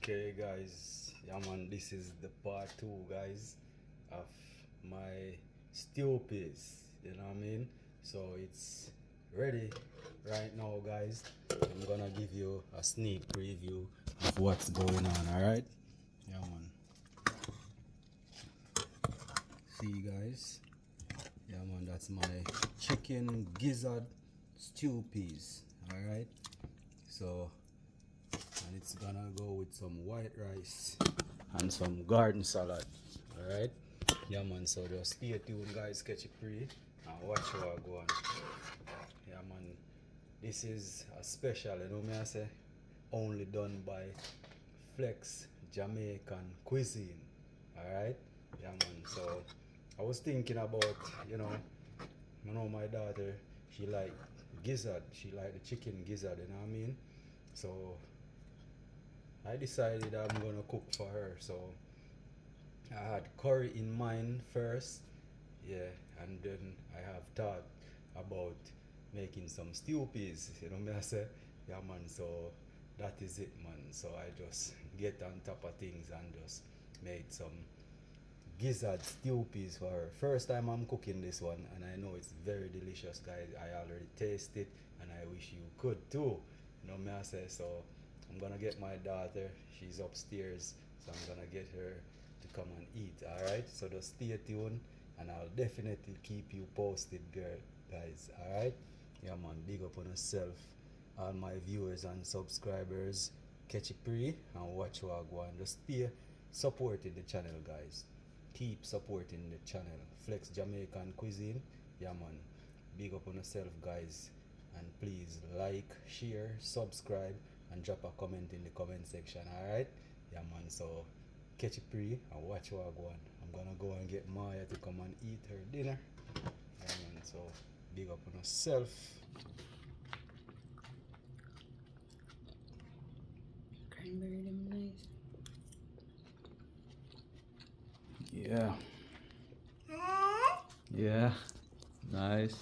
Okay guys, yeah man, this is the part 2 guys of my stew piece, you know what I mean? So it's ready right now guys. I'm gonna give you a sneak preview of what's going on, alright? Yeah man. See guys, yeah man, that's my chicken gizzard stew piece, alright? So and it's gonna go with some white rice and some garden salad. Alright? Yeah man, so just stay tuned guys, catch it free and watch how I go on. Yeah man, this is a special, you know me I say, only done by Flex Jamaican cuisine. Alright? Yeah man, so I was thinking about, my daughter, she like gizzard, she like the chicken gizzard, you know what I mean? So I decided I'm gonna cook for her. So I had curry in mind first, yeah, and then I have thought about making some stew peas. You know me I say, yeah man. So that is it, man. So I just get on top of things and just made some gizzard stew peas for her. First time I'm cooking this one, and I know it's very delicious, guys. I already tasted, and I wish you could too. You know me I say. So I'm gonna get my daughter. She's upstairs, so I'm gonna get her to come and eat. All right. So just stay tuned, and I'll definitely keep you posted, girl, guys. All right. Yeah, man. Big up on yourself, all my viewers and subscribers. Catch it pre and watch what I go on. Just stay supporting the channel, guys. Keep supporting the channel. Flex Jamaican cuisine. Yeah man. Big up on yourself guys. And please like, share, subscribe and drop a comment in the comment section. Alright? Yeah man, so catch it pre and watch what I go on. I'm gonna go and get Maya to come and eat her dinner. Yeah man, so big up on yourself. Cranberry them nice. Yeah. Yeah. Nice.